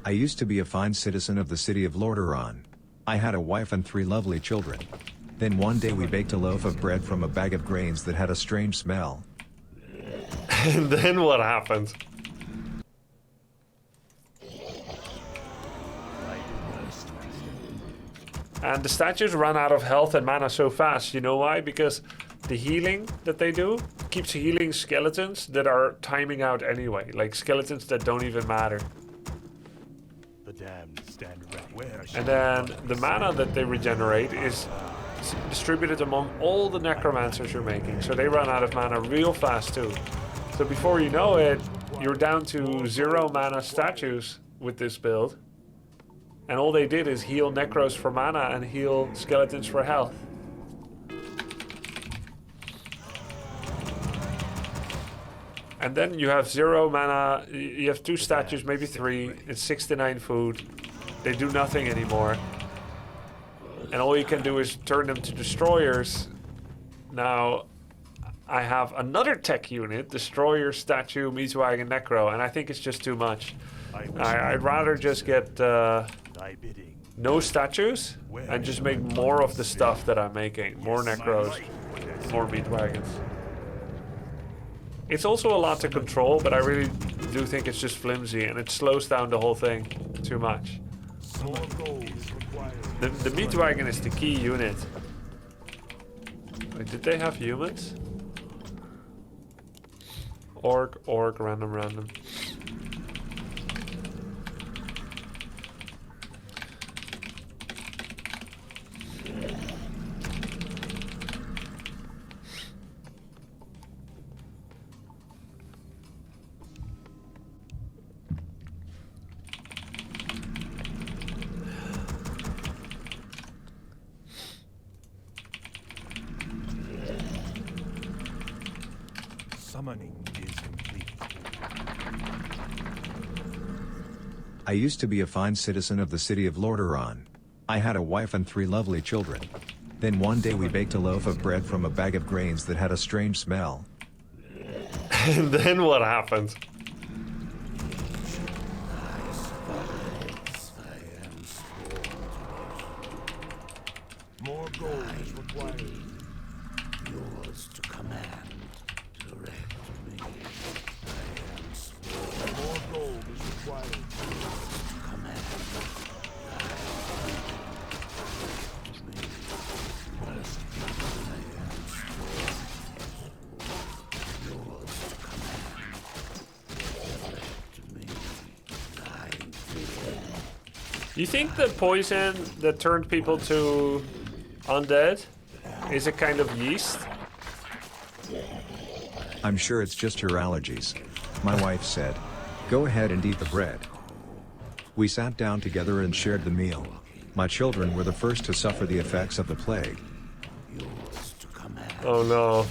I used to be a fine citizen of the city of Lordaeron. I had a wife and 3 lovely children. Then one day we baked a loaf of bread from a bag of grains that had a strange smell. And then what happened? And the statues run out of health and mana so fast. You know why? Because the healing that they do keeps healing skeletons that are timing out anyway. Like skeletons that don't even matter. The damned stand right. And then the mana that they regenerate is distributed among all the necromancers you're making. So they run out of mana real fast too. So before you know it, you're down to 0 mana statues with this build. And all they did is heal necros for mana and heal skeletons for health. And then you have 0 mana, you have 2 statues, maybe 3, it's 6 to 9 food. They do nothing anymore. And all you can do is turn them to destroyers. Now, I have another tech unit, destroyer, statue, Meatwagon, necro, and I think it's just too much. I'd rather just get no statues and just make more of the stuff that I'm making. More necros, more meat wagons. It's also a lot to control, but I really do think it's just flimsy and it slows down the whole thing too much. The meat wagon is the key unit. Wait, did they have humans? Orc, random. Summoning is complete. I used to be a fine citizen of the city of Lordaeron. I had a wife and 3 lovely children. Then one day we baked a loaf of bread from a bag of grains that had a strange smell. And then what happened? More gold is required. Yours to command. Direct me. More gold is required. Command. You think the poison that turned people to undead is a kind of yeast? I'm sure it's just her allergies. My wife said, "Go ahead and eat the bread." We sat down together and shared the meal. My children were the first to suffer the effects of the plague. Oh no.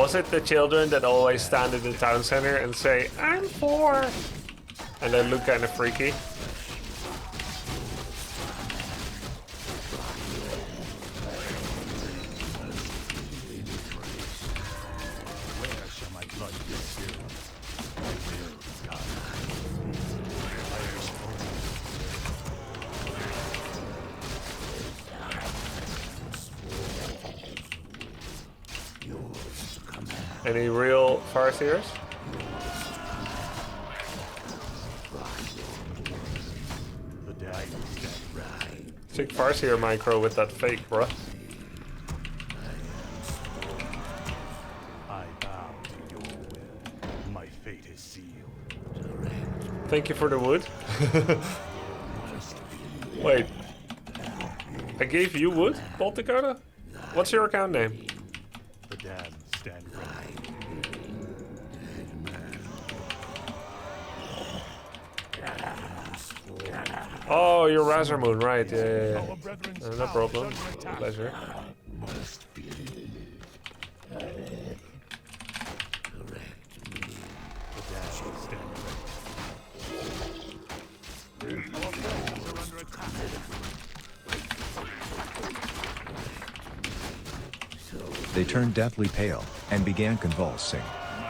Was it the children that always stand in the town center and say, "I'm 4"? And they look kind of freaky? Where shall my blood be spilled? Any real farseers? The damned stand right. Sick farseer micro with that fake, bruh. I bow to your will. My fate is sealed. Thank you for the wood. Wait. I gave you wood, Bolt Dakota? What's your account name? The damned stand right. Oh, you're Razormoon, right? Yeah. Our brethren's No house problem. is under attack. Pleasure. The damned stand right. Our brethren's are under attack. They turned deathly pale and began convulsing.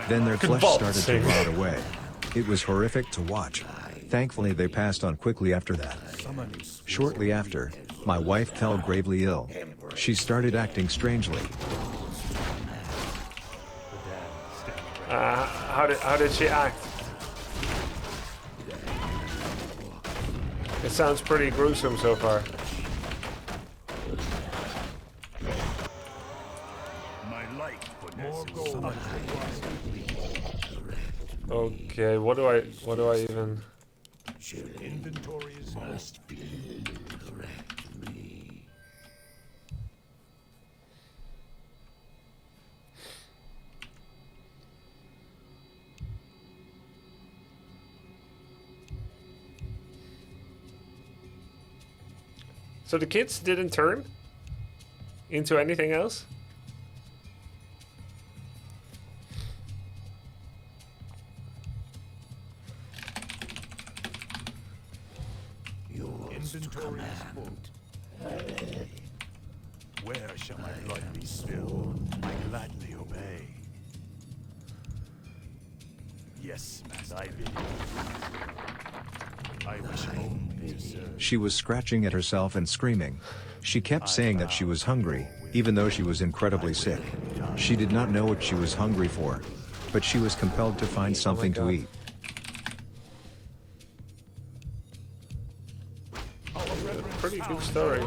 Then their flesh started to Convulsing. rot away. It was horrific to watch. Thankfully they passed on quickly after that. Shortly after, my wife fell gravely ill. She started acting strangely. How did she act? It sounds pretty gruesome so far. My light more gold. Okay, what do I even? Inventory is must be. So the kids didn't turn into anything else? Inventory is full. Where shall my blood be spilled? I gladly obey. Yes, master. I bid. I wish only to serve. She was scratching at herself and screaming. She kept saying that she was hungry, even though she was incredibly sick. She did not know what she was hungry for, but she was compelled to find something to eat. Pretty good story.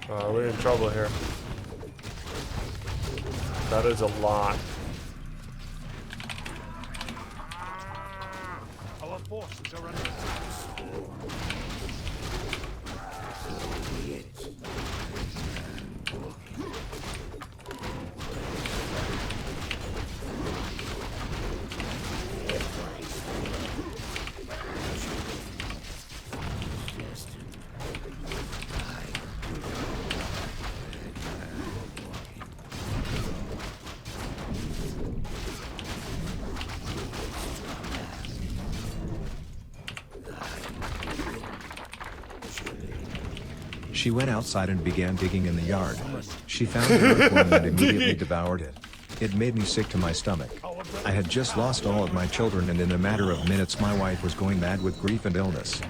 We're in trouble here. That is a lot. Our forces are under She went outside and began digging in the yard. She found an earthworm and immediately devoured it. It made me sick to my stomach. I had just lost all of my children, and in a matter of minutes my wife was going mad with grief and illness.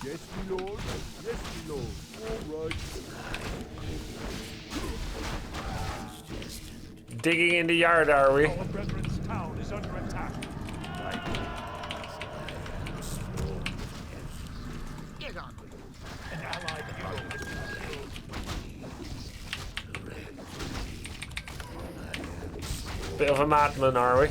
Yes, my lord. Yes, my lord. All right. Digging in the yard, are we? Our brethren's town is under attack. Get on with it. An allied hero has been Bit of a madman, are we?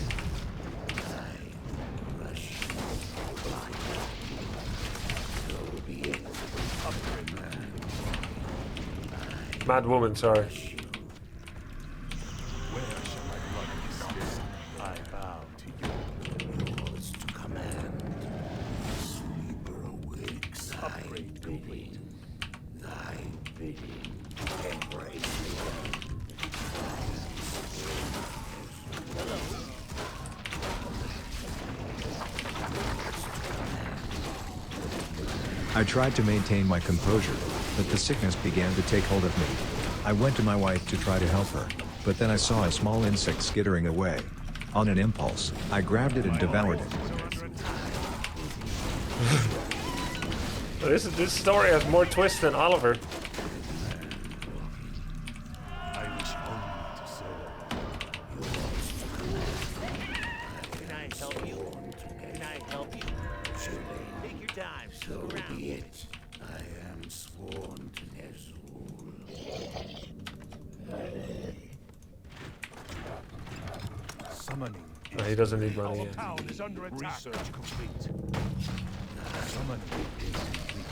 Mad woman, sorry. Where shall my blood be spilled? I bow to you. Yours to command. Sleeper awakes. Upgrade complete. Thy bidding. Embrace me. I tried to maintain my composure, but the sickness began to take hold of me. I went to my wife to try to help her, but then I saw a small insect skittering away. On an impulse, I grabbed it and devoured it. This story has more twists than Oliver. I wish only to serve. Can I help you? Can I help you? Take your time. Look around. Be it. I am sworn to Nezul. Summoning. He doesn't need money Our yet. town is under attack. Research complete. Summoning.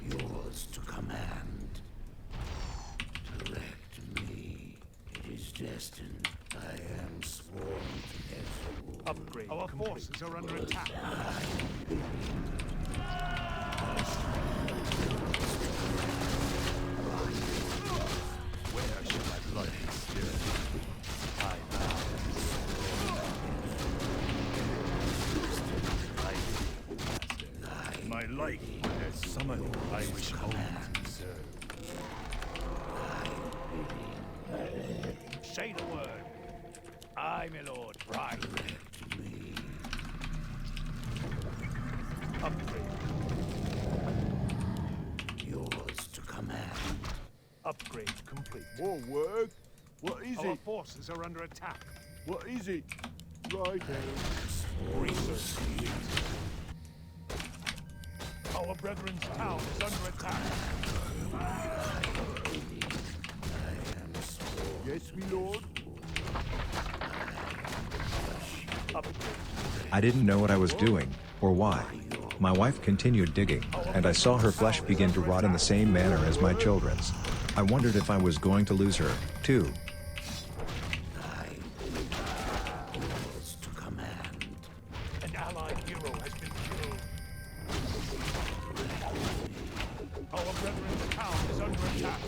Yours to command. Direct me. It is destined. I am sworn to Nezul. Upgrade. Our forces are under attack. Where shall my blood be spilled? I bow. My life has summoned. I wish only to serve. Say the word. Aye, my lord. Right. Upgrade. Yours to command. Upgrade complete. More work? What is Our it? forces are under attack. What is it? Right. Research complete. Our brethren's town is under attack. Yes, my lord. Upgrade. I didn't know what I was doing, or why. My wife continued digging, and I saw her flesh begin to rot in the same manner as my children's. I wondered if I was going to lose her, too. Yours to command. An allied hero has been killed. Our brethren's town is under attack.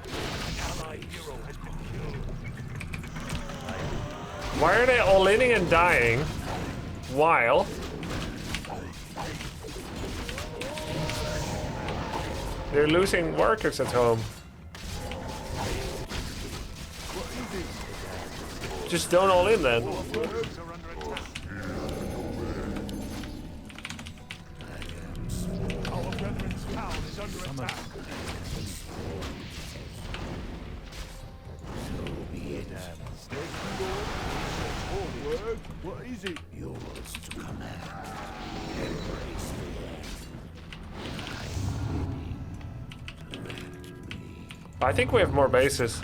An allied hero has been killed. Why are they all inning and dying while they're losing workers at home? Just don't all in then. Works are under attack. Our brethren's town is under attack. Yes, my lord. More work? What is it? Yours to command. Embrace me. I think we have more bases.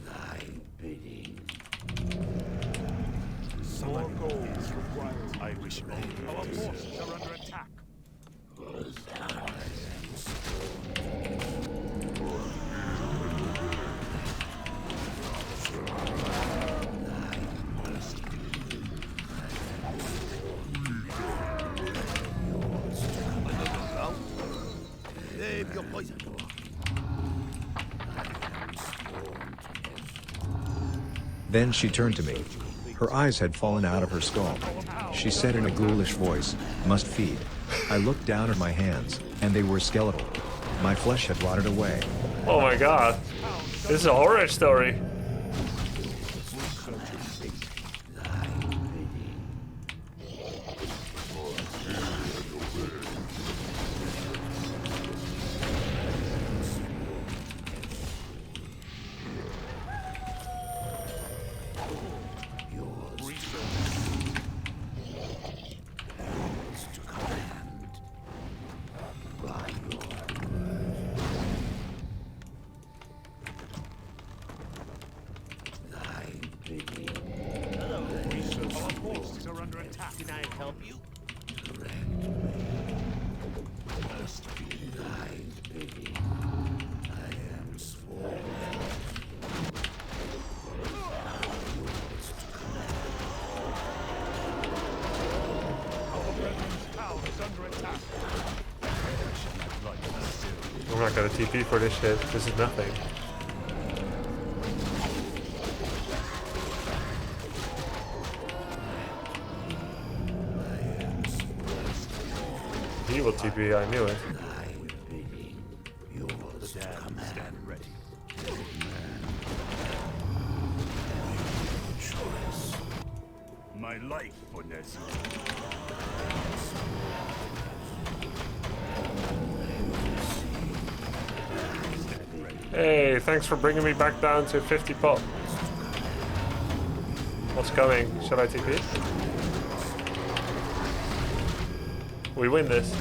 Thy bidding. More gold is required. I wish only. Our forces are under attack. Save your poison. Then she turned to me. Her eyes had fallen out of her skull. She said in a ghoulish voice, "Must feed." I looked down at my hands, and they were skeletal. My flesh had rotted away. Oh my god. This is a horror story. Our forces are under attack. Can I help you? Our brethren's town is under attack. I'm not gonna TP for this shit. This is nothing. He will TP, I knew it. Stand ready. My life for Nessie. Hey, thanks for bringing me back down to 50 pop. What's coming? Should I TP? We win this.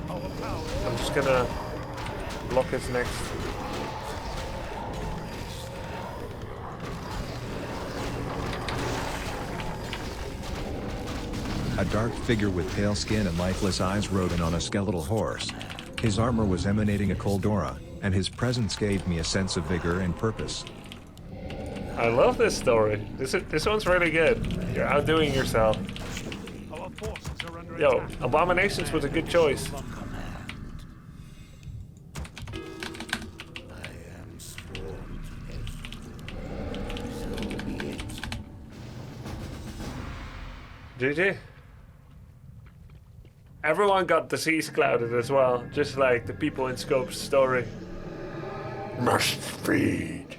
I'm just gonna block his next. A dark figure with pale skin and lifeless eyes rode in on a skeletal horse. His armor was emanating a cold aura, and his presence gave me a sense of vigor and purpose. I love this story. This one's really good. You're outdoing yourself. Our forces are under Yo, attack. Abominations was a good choice. GG. Everyone got disease clouded as well, just like the people in Scope's story. Must feed.